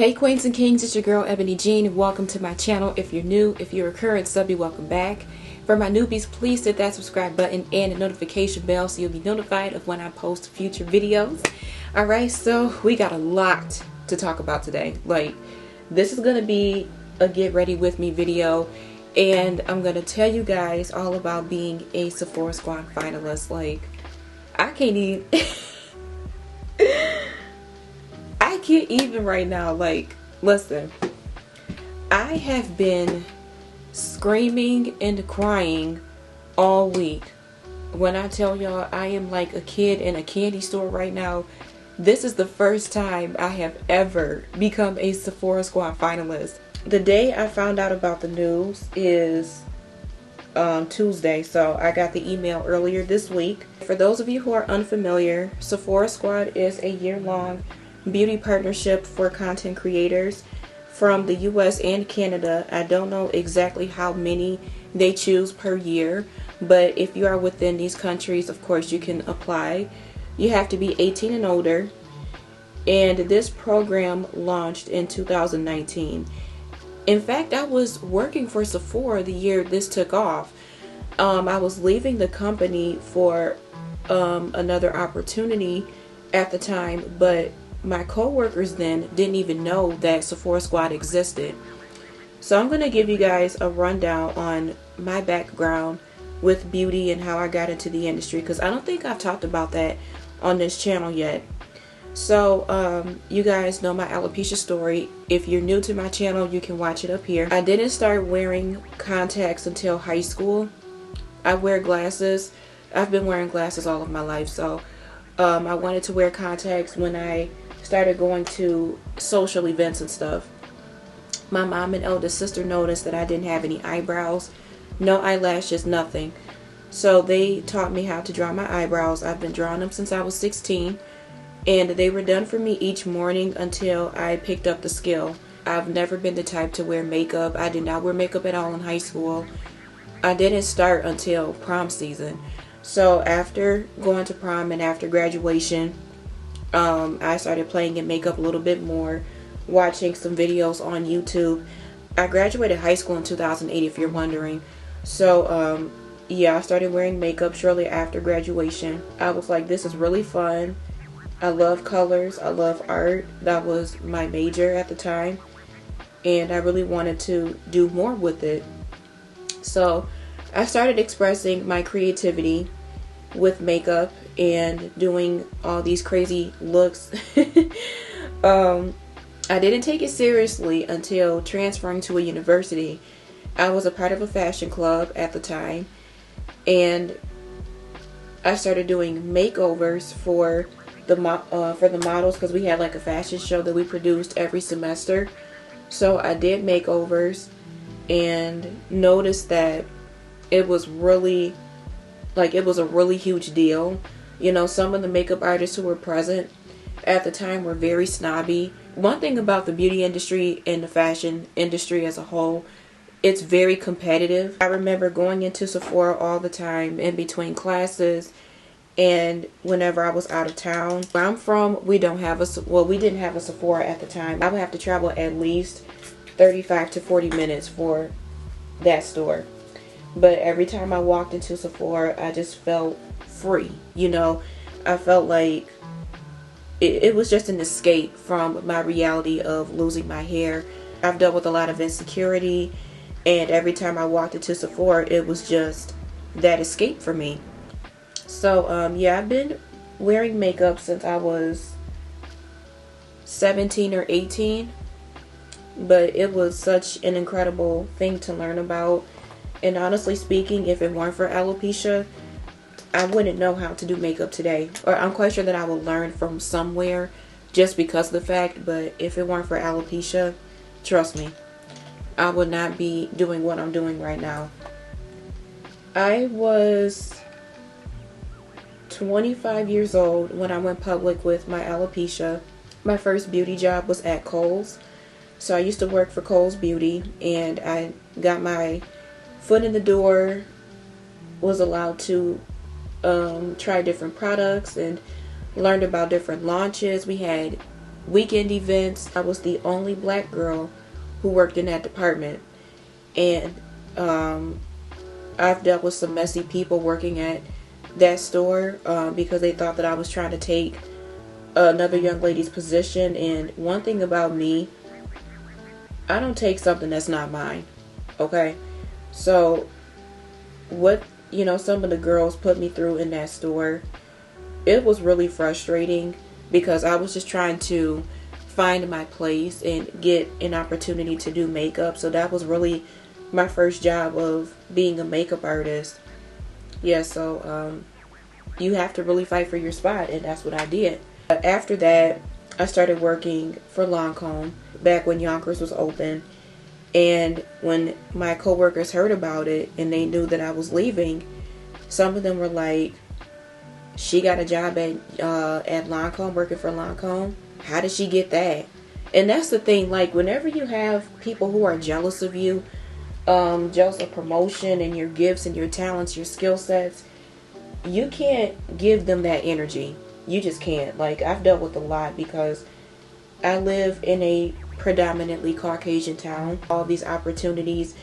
Hey queens and kings, it's your girl Ebony Jean. Welcome to my channel. If you're new, if you're a current subby, welcome back. For my newbies, please hit that subscribe button and the notification bell so you'll be notified of when I post future videos. Alright, so we got a lot to talk about today. Like, this is going to be a get ready with me video, and I'm going to tell you guys all about being a Sephora Squad finalist. Like, I can't even... I can't even right now. Like, listen, I have been screaming and crying all week. When I tell y'all I am like a kid in a candy store right now, this is the first time I have ever become a Sephora Squad finalist. The day I found out about the news is Tuesday, so I got the email earlier this week. For those of you who are unfamiliar, Sephora Squad is a year-long beauty partnership for content creators from the US and Canada. I don't know exactly how many they choose per year, but if you are within these countries, of course you can apply. You have to be 18 and older, and this program launched in 2019. In fact, I was working for Sephora the year this took off. I was leaving the company for another opportunity at the time, but my co-workers then didn't even know that Sephora Squad existed. So I'm going to give you guys a rundown on my background with beauty and how I got into the industry, because I don't think I've talked about that on this channel yet. So you guys know my alopecia story. If you're new to my channel, you can watch it up here. I didn't start wearing contacts until high school. I wear glasses. I've been wearing glasses all of my life, so I wanted to wear contacts when I started going to social events and stuff. My mom and eldest sister noticed that I didn't have any eyebrows, no eyelashes, nothing. So they taught me how to draw my eyebrows. I've been drawing them since I was 16, and they were done for me each morning until I picked up the skill. I've never been the type to wear makeup. I did not wear makeup at all in high school. I didn't start until prom season. So after going to prom and after graduation, I started playing in makeup a little bit more, watching some videos on YouTube. I graduated high school in 2008, if you're wondering. So yeah, I started wearing makeup shortly after graduation. I was like, this is really fun. I love colors. I love art. That was my major at the time, and I really wanted to do more with it. So I started expressing my creativity with makeup and doing all these crazy looks. I didn't take it seriously until transferring to a university. I was a part of a fashion club at the time, and I started doing makeovers for the models, because we had like a fashion show that we produced every semester. So I did makeovers and noticed that it was really, like, it was a really huge deal. You know, some of the makeup artists who were present at the time were very snobby. One thing about the beauty industry and the fashion industry as a whole, it's very competitive. I remember going into Sephora all the time in between classes and whenever I was out of town. Where I'm from, we don't have a, well, we didn't have a Sephora at the time. I would have to travel at least 35 to 40 minutes for that store. But every time I walked into Sephora, I just felt free. You know, I felt like it was just an escape from my reality of losing my hair. I've dealt with a lot of insecurity, and every time I walked into Sephora, it was just that escape for me. So yeah, I've been wearing makeup since I was 17 or 18, but it was such an incredible thing to learn about. And honestly speaking, if it weren't for alopecia, I wouldn't know how to do makeup today. Or I'm quite sure that I would learn from somewhere just because of the fact, but if it weren't for alopecia, trust me, I would not be doing what I'm doing right now. I was 25 years old when I went public with my alopecia. My first beauty job was at Kohl's. So I used to work for Kohl's Beauty, and I got my foot in the door, was allowed to try different products and learned about different launches. We had weekend events. I was the only black girl who worked in that department. And I've dealt with some messy people working at that store because they thought that I was trying to take another young lady's position. And one thing about me, I don't take something that's not mine. Okay? So what, some of the girls put me through in that store, it was really frustrating because I was just trying to find my place and get an opportunity to do makeup. So that was really my first job of being a makeup artist. Yeah, so you have to really fight for your spot, and that's what I did. After that, I started working for Lancome back when Yonkers was open. And when my coworkers heard about it and they knew that I was leaving, some of them were like, she got a job at Lancome, working for Lancome. How did she get that? And that's the thing, like whenever you have people who are jealous of you, jealous of promotion and your gifts and your talents, your skill sets, you can't give them that energy. You just can't. Like, I've dealt with a lot because I live in a predominantly Caucasian town. All these opportunities,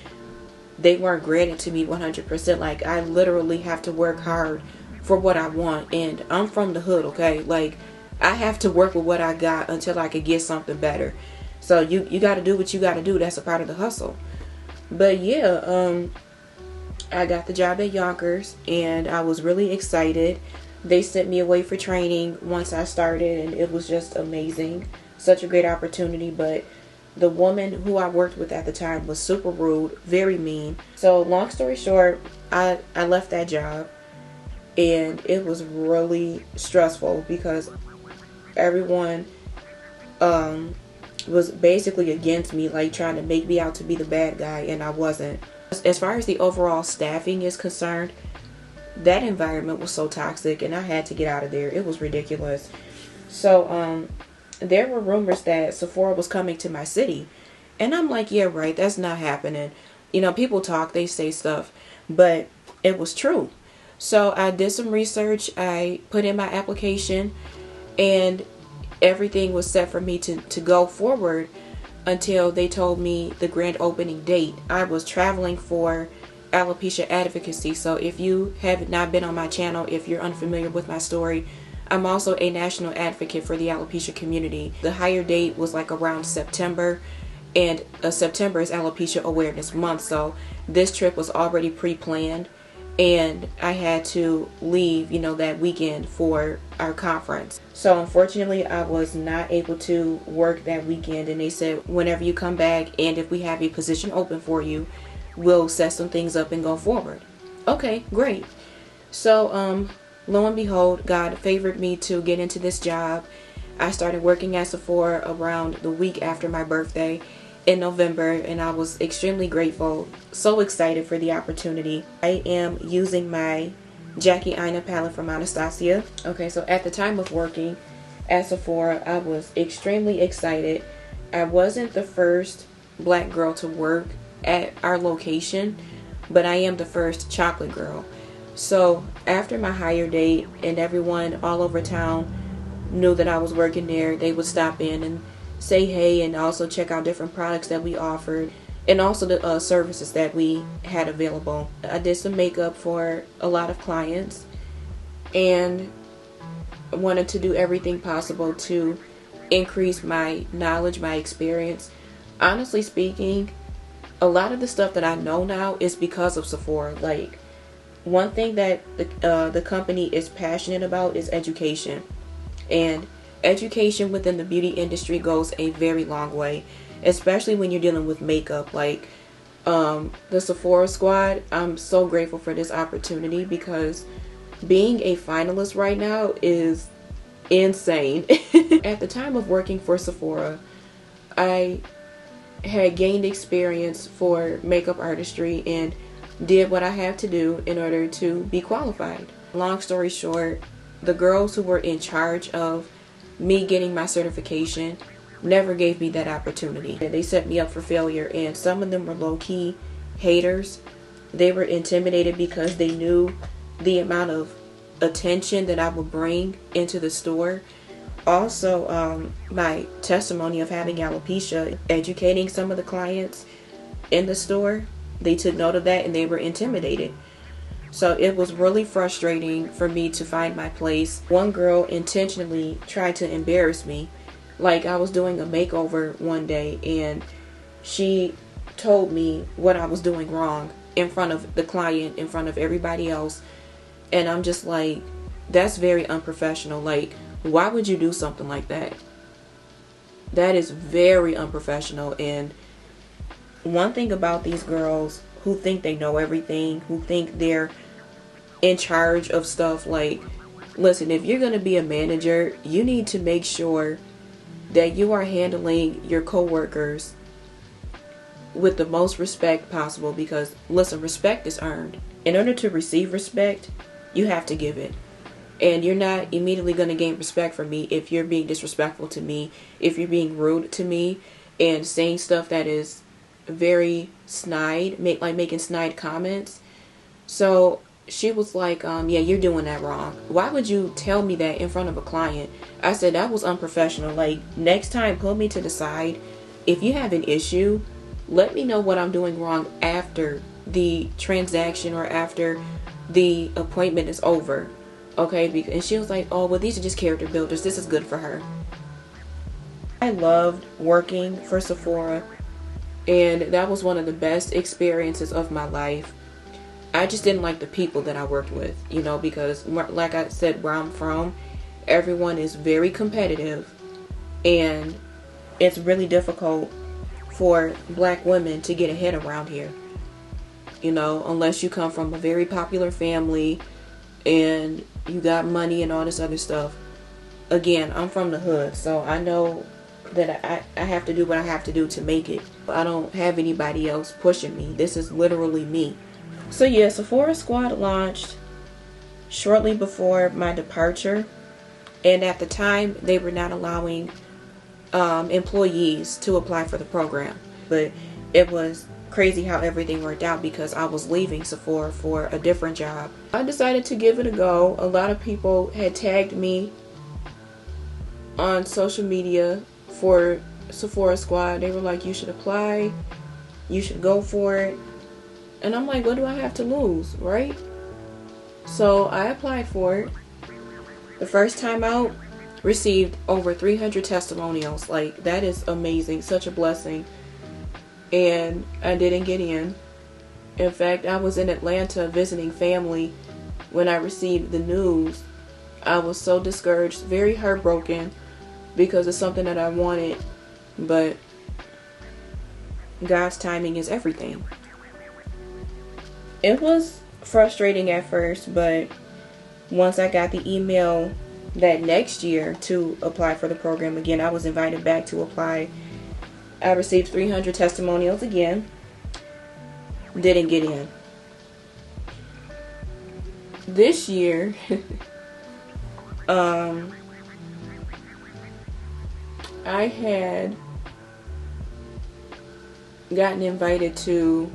they weren't granted to me 100%. Like, I literally have to work hard for what I want. And I'm from the hood, okay? Like, I have to work with what I got until I could get something better. So you got to do what you got to do. That's a part of the hustle. But yeah, I got the job at Yonkers and I was really excited. They sent me away for training once I started, and it was just amazing. Such a great opportunity, but the woman who I worked with at the time was super rude, very mean. So long story short, I left that job, and it was really stressful because everyone was basically against me, like trying to make me out to be the bad guy, and I wasn't. As far as the overall staffing is concerned, that environment was so toxic and I had to get out of there. It was ridiculous. So there were rumors that Sephora was coming to my city, and I'm like, yeah, right, that's not happening. People talk, they say stuff, but it was true. So I did some research, I put in my application, and everything was set for me to go forward until they told me the grand opening date. I was traveling for alopecia advocacy. So if you have not been on my channel, if you're unfamiliar with my story, I'm also a national advocate for the alopecia community. The hire date was like around September, and September is Alopecia Awareness Month. So this trip was already pre-planned, and I had to leave, that weekend for our conference. So unfortunately, I was not able to work that weekend, and they said whenever you come back and if we have a position open for you, we'll set some things up and go forward. Okay, great. So lo and behold, God favored me to get into this job. I started working at Sephora around the week after my birthday in November, and I was extremely grateful, so excited for the opportunity. I am using my Jackie Aina palette from Anastasia. Okay, so at the time of working at Sephora, I was extremely excited. I wasn't the first black girl to work at our location, but I am the first chocolate girl. So after my hire date and everyone all over town knew that I was working there, they would stop in and say hey, and also check out different products that we offered, and also the services that we had available. I did some makeup for a lot of clients and wanted to do everything possible to increase my knowledge, my experience. Honestly speaking, a lot of the stuff that I know now is because of Sephora. Like, one thing that the company is passionate about is education, and education within the beauty industry goes a very long way, especially when you're dealing with makeup. Like the Sephora squad, I'm so grateful for this opportunity because being a finalist right now is insane. At the time of working for Sephora, I had gained experience for makeup artistry and did what I had to do in order to be qualified. Long story short, the girls who were in charge of me getting my certification never gave me that opportunity. They set me up for failure, and some of them were low-key haters. They were intimidated because they knew the amount of attention that I would bring into the store. Also, my testimony of having alopecia, educating some of the clients in the store, they took note of that and they were intimidated. So it was really frustrating for me to find my place. One girl intentionally tried to embarrass me. Like, I was doing a makeover one day and she told me what I was doing wrong in front of the client, in front of everybody else. And I'm just like, that's very unprofessional. Like, why would you do something like that? That is very unprofessional. And one thing about these girls who think they know everything, who think they're in charge of stuff, like, listen, if you're going to be a manager, you need to make sure that you are handling your coworkers with the most respect possible, because listen, respect is earned. In order to receive respect, you have to give it. And you're not immediately going to gain respect from me if you're being disrespectful to me, if you're being rude to me and saying stuff that is very snide, making snide comments. So she was like, yeah, you're doing that wrong. Why would you tell me that in front of a client? I said, that was unprofessional. Like, next time, pull me to the side. If you have an issue, let me know what I'm doing wrong after the transaction or after the appointment is over. Okay? And she was like, oh, well, these are just character builders. This is good for her. I loved working for Sephora, and that was one of the best experiences of my life. I just didn't like the people that I worked with, you know, because like I said, where I'm from, everyone is very competitive, and it's really difficult for black women to get ahead around here, you know, unless you come from a very popular family and you got money and all this other stuff. Again, I'm from the hood, so I know that I have to do what I have to do to make it. I don't have anybody else pushing me. This is literally me. So yeah, Sephora Squad launched shortly before my departure, and at the time they were not allowing employees to apply for the program. But it was crazy how everything worked out because I was leaving Sephora for a different job. I decided to give it a go. A lot of people had tagged me on social media for Sephora Squad. They were like, you should apply, you should go for it. And I'm like, what do I have to lose, right? So I applied for it. The first time out, received over 300 testimonials. Like, that is amazing, such a blessing. And I didn't get in. In fact, I was in Atlanta visiting family when I received the news. I was so discouraged, very heartbroken, because it's something that I wanted, but God's timing is everything. It was frustrating at first, but once I got the email that next year to apply for the program again, I was invited back to apply. I received 300 testimonials again. Didn't get in. This year, I had gotten invited to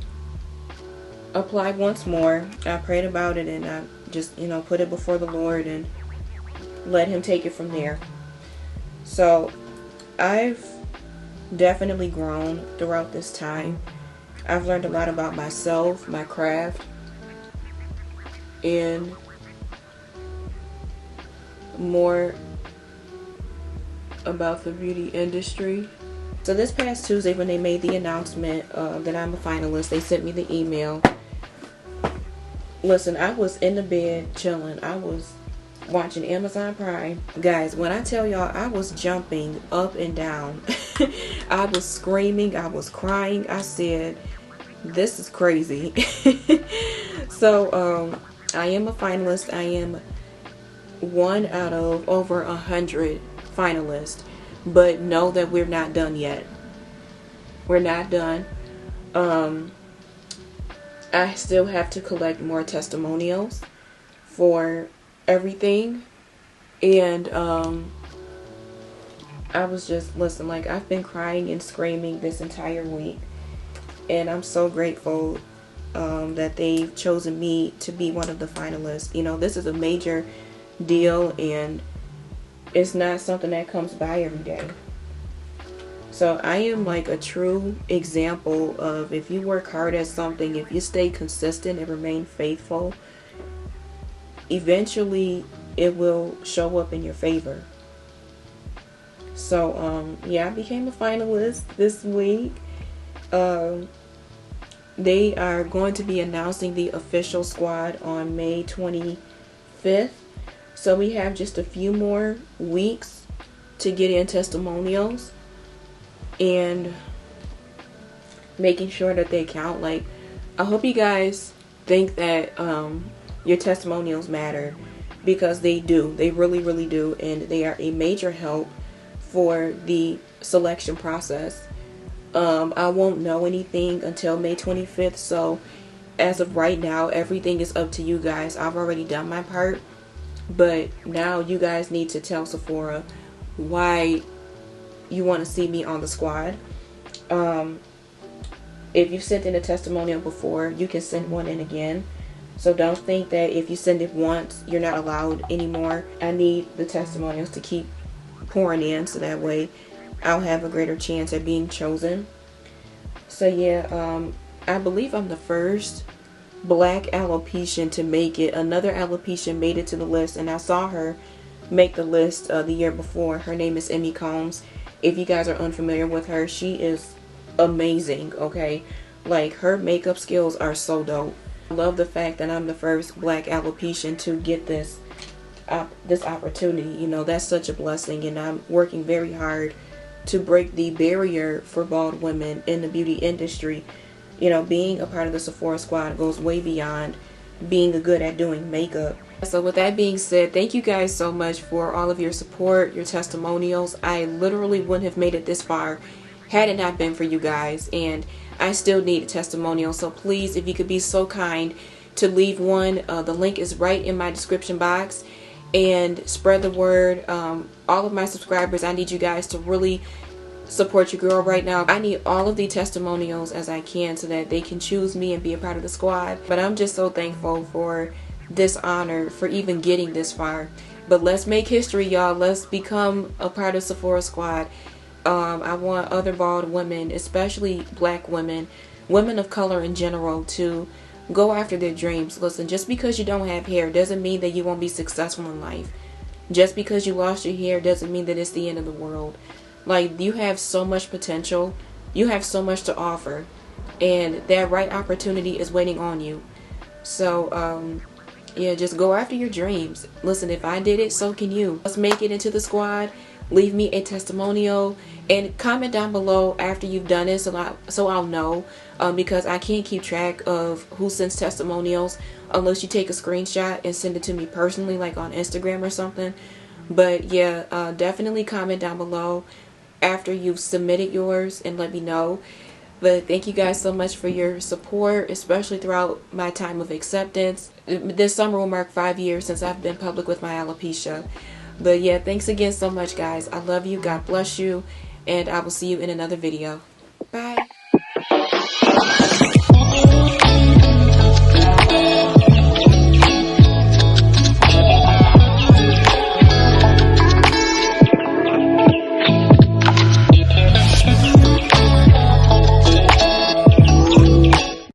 apply once more. I prayed about it and I just, put it before the Lord and let Him take it from there. So I've definitely grown throughout this time. I've learned a lot about myself, my craft, and more about the beauty industry. So this past Tuesday, when they made the announcement that I'm a finalist, they sent me the email. Listen, I was in the bed chilling. I was watching Amazon Prime. Guys, when I tell y'all, I was jumping up and down. I was screaming. I was crying. I said, this is crazy. So I am a finalist. I am one out of over 100 finalists. But know that we're not done yet. We're not done. I still have to collect more testimonials for everything. And I was just, listen, like, I've been crying and screaming this entire week. And I'm so grateful that they've chosen me to be one of the finalists. This is a major deal, and it's not something that comes by every day. So I am like a true example of, if you work hard at something, if you stay consistent and remain faithful, eventually it will show up in your favor. So yeah, I became a finalist this week. They are going to be announcing the official squad on May 25th. So we have just a few more weeks to get in testimonials and making sure that they count. Like, I hope you guys think that your testimonials matter, because they do. They really, really do. And they are a major help for the selection process. I won't know anything until May 25th. So as of right now, everything is up to you guys. I've already done my part. But now you guys need to tell Sephora why you want to see me on the squad. If you sent in a testimonial before, you can send one in again. So don't think that if you send it once, you're not allowed anymore. I need the testimonials to keep pouring in, so that way I'll have a greater chance at being chosen. So yeah, I believe I'm the first black alopecian to make it. Another alopecian made it to the list, and I saw her make the list the year before. Her name is Ebony. If you guys are unfamiliar with her, she is amazing, okay? Like, her makeup skills are so dope. I love the fact that I'm the first black alopecian to get this opportunity. You know, that's such a blessing, and I'm working very hard to break the barrier for bald women in the beauty industry. You know, being a part of the Sephora squad goes way beyond being good at doing makeup. So with that being said, thank you guys so much for all of your support, your testimonials. I literally wouldn't have made it this far had it not been for you guys, and I still need a testimonial. So please, if you could be so kind to leave one, the link is right in my description box, and spread the word. All of my subscribers, I need you guys to really support your girl right now. I need all of the testimonials as I can so that they can choose me and be a part of the squad. But I'm just so thankful for this honor, for even getting this far. But let's make history, y'all. Let's become a part of Sephora squad. I want other bald women, especially black women, women of color in general, to go after their dreams. Listen, just because you don't have hair doesn't mean that you won't be successful in life. Just because you lost your hair doesn't mean that it's the end of the world. Like, you have so much potential. You have so much to offer. And that right opportunity is waiting on you. So, yeah, just go after your dreams. Listen, if I did it, so can you. Let's make it into the squad. Leave me a testimonial and comment down below after you've done it, so I'll know, because I can't keep track of who sends testimonials unless you take a screenshot and send it to me personally, like on Instagram or something. But yeah, definitely comment down below after you've submitted yours and let me know. But thank you guys so much for your support, especially throughout my time of acceptance. This summer will mark 5 years since I've been public with my alopecia. But yeah, thanks again so much, guys. I love you. God bless you. And I will see you in another video. Bye.